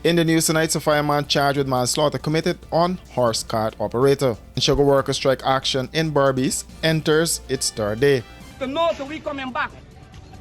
In the news tonight, a fireman charged with manslaughter committed on horse cart operator. Sugar worker strike action in Berbice enters its third day. To know so we coming back,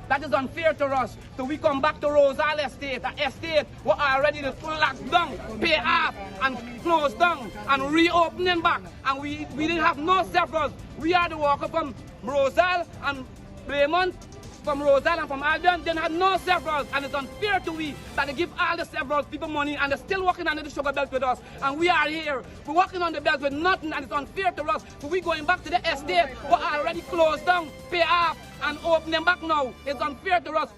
that is unfair to us. So we come back to Rosal Estate, an estate were already locked down, pay off and closed down and reopening back. And we didn't have no severals. We are the walker from Rosal and Raymond, from Rosal and from Albion, they had no severals, and it's unfair to we that they give all the severals people money and they're still working under the sugar belt with us. And we are here, we're working on the belt with nothing, and it's unfair to us. So we going back to the estate, we're already closed down, pay off, and opening back now. It's unfair to us.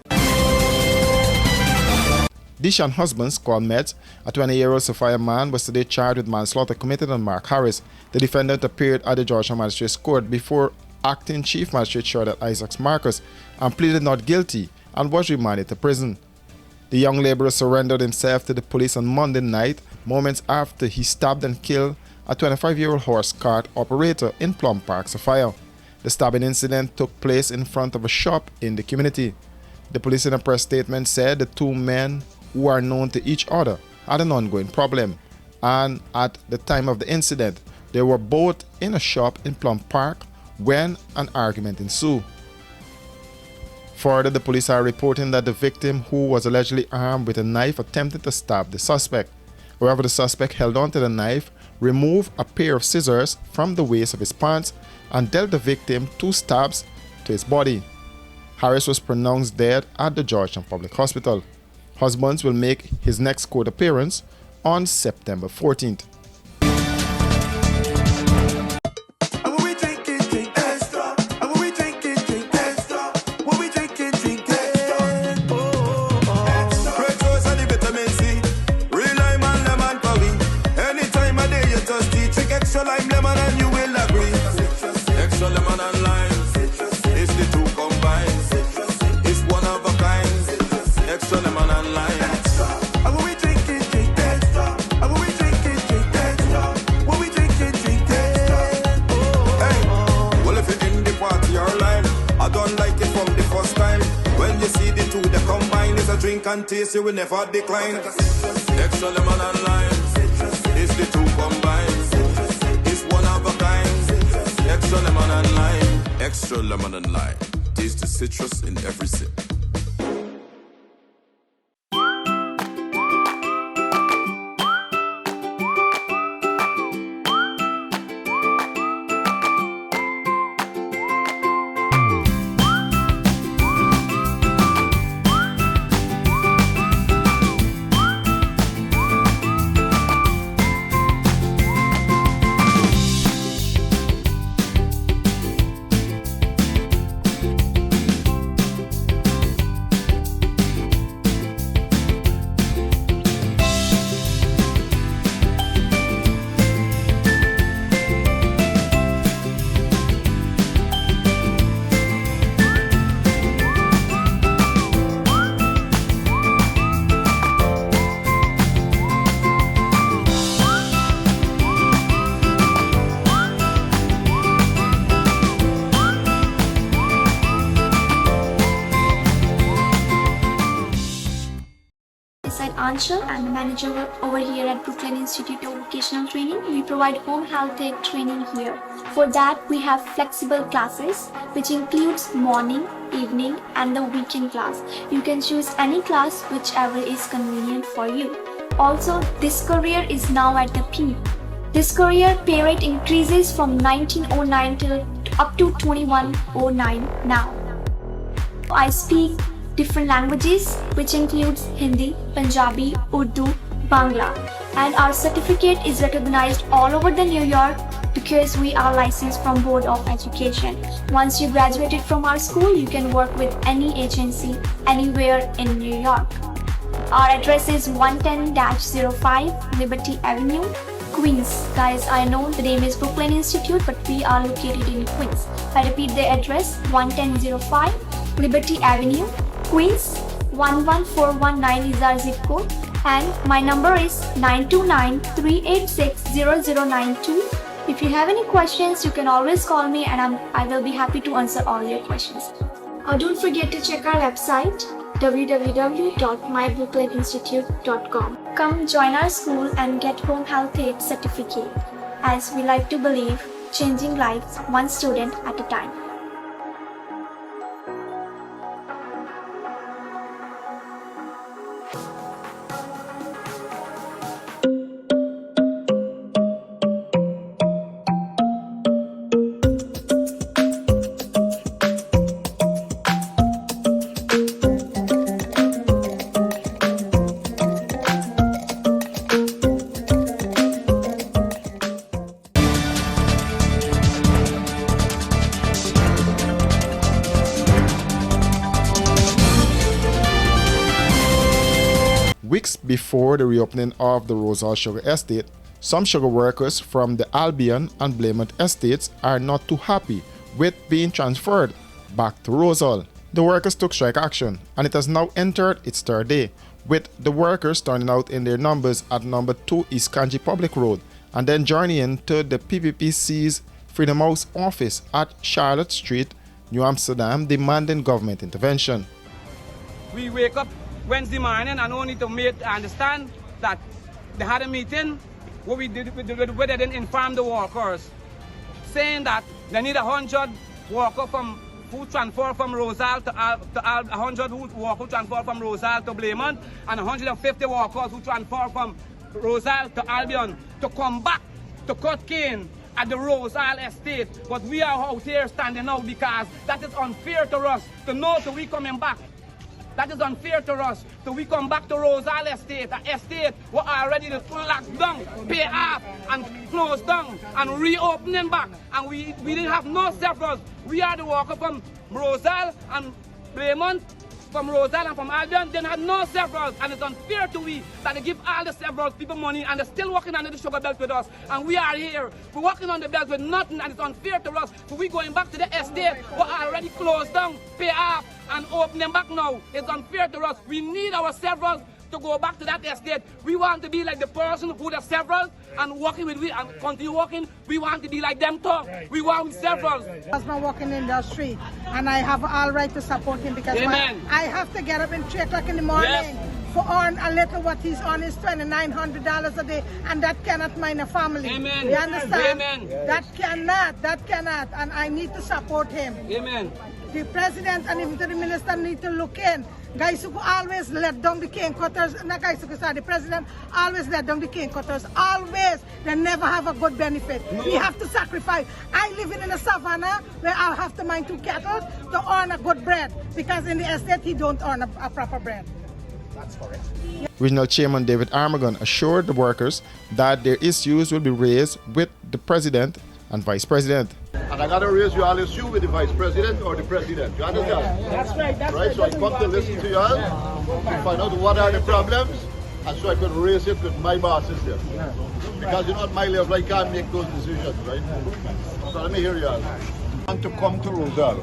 Dishan Husbands, called Meds, a 20-year-old Sophia man, was today charged with manslaughter committed on Mark Harris. The defendant appeared at the Georgetown Magistrates Court before Acting Chief Magistrate Shordat Isaacs Marcus and pleaded not guilty and was remanded to prison. The young laborer surrendered himself to the police on Monday night, moments after he stabbed and killed a 25-year-old horse cart operator in Plum Park, Sophia. The stabbing incident took place in front of a shop in the community. The police in a press statement said the two men, who are known to each other, had an ongoing problem, and at the time of the incident, they were both in a shop in Plum Park when an argument ensued. Further, the police are reporting that the victim, who was allegedly armed with a knife, attempted to stab the suspect. However, the suspect held onto the knife, removed a pair of scissors from the waist of his pants, and dealt the victim 2 stabs to his body. Harris was pronounced dead at the Georgetown Public Hospital. Husbands will make his next court appearance on September 14th. Extra lime, lemon, and you will agree. Extra lemon and lime, it's the two combined. It's one of a kind. Extra lemon and lime. Extra. And when we drink it, drink extra. And when we drink it, drink extra. When we drink it, drink extra. Hey, well if you're in the party or line, I don't like it from the first time. When you see the two, they combine. It's a drink and taste, you will never decline. Extra lemon and lime, it's the two combined. Extra lemon and lime. Extra lemon and lime. Taste the citrus in every sip. Anshul, I'm the manager over here at Brooklyn Institute of Vocational Training. We provide home health tech training here. For that, we have flexible classes, which includes morning, evening, and the weekend class. You can choose any class, whichever is convenient for you. Also, this career is now at the peak. This career pay rate increases from 1909 till up to 2109 now. I speak different languages, which includes Hindi, Punjabi, Urdu, Bangla, and our certificate is recognized all over the New York because we are licensed from Board of Education. Once you graduated from our school, you can work with any agency anywhere in New York. Our address is 110-05 Liberty Avenue, Queens. Guys, I know the name is Brooklyn Institute, but we are located in Queens. I repeat the address, 110-05 Liberty Avenue, Queens. 11419 is our zip code. And my number is 929-386-0092. If you have any questions, you can always call me and I will be happy to answer all your questions. Don't forget to check our website www.mybrooklyninstitute.com. Come join our school and get Home Health Aid certificate, as we like to believe changing lives one student at a time. Weeks before the reopening of the Rosal Sugar Estate, some sugar workers from the Albion and Blaymont estates are not too happy with being transferred back to Rosal. The workers took strike action, and it has now entered its third day, with the workers turning out in their numbers at number 2 East Kanji Public Road and then journeying to the PPPC's Freedom House office at Charlotte Street, New Amsterdam, demanding government intervention. We wake up Wednesday morning and only to understand that they had a meeting where they didn't inform the workers, saying that they need 100 workers who transfer from Rosal to 100 workers who transfer from Rosal to Blaymont, and 150 workers who transfer from Rosal to Albion to come back to cut cane at the Rosal estate. But we are out here standing out because that is unfair to us to know that we coming back. That is unfair to us. So we come back to Rosal Estate, an estate where already locked down, pay off, and closed down, and reopening back. And we didn't have no severals. We are the worker from Rosal and Blaymont, from Rosal and from Albion. They had no severals, and it's unfair to we that they give all the severals people money and they're still working under the sugar belt with us. And we are here, we're working on the belt with nothing, and it's unfair to us. So we going back to the estate where already closed down, pay off, and open them back now. It's unfair to us. We need our severals to go back to that estate. We want to be like the person who the severals and working with we and continue working. We want to be like them too. We want severals. Husband working in the street, and I have all right to support him because I have to get up at 3 o'clock in the morning. Yes. For earn a little what he's on is $2,900 a day, and that cannot mind a family. Amen. You understand? Amen. That cannot, and I need to support him. Amen. The president and even the minister need to look in. Guys who always let down the cane cutters, not guys who the president always let down the cane cutters, always. They never have a good benefit. No. We have to sacrifice. I live in the savannah where I have to mind 2 cattle to earn a good bread, because in the estate he don't earn a proper bread. That's correct. Regional Chairman David Armagon assured the workers that their issues will be raised with the President and Vice President. And I got to raise your all issue with the Vice President or the President. You understand? That's right. So I come to listen to you all, to find out what are the problems, and so I could raise it with my bosses there. Because you know, at my level, I can't make those decisions, right? So let me hear you all. Want to come to Rosal.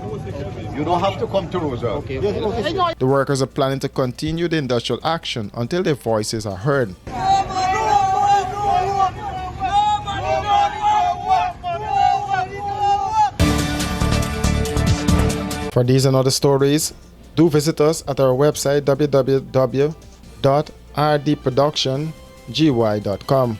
You don't have to come to Rosal. Okay. The workers are planning to continue the industrial action until their voices are heard. For these and other stories, do visit us at our website www.rdproductiongy.com.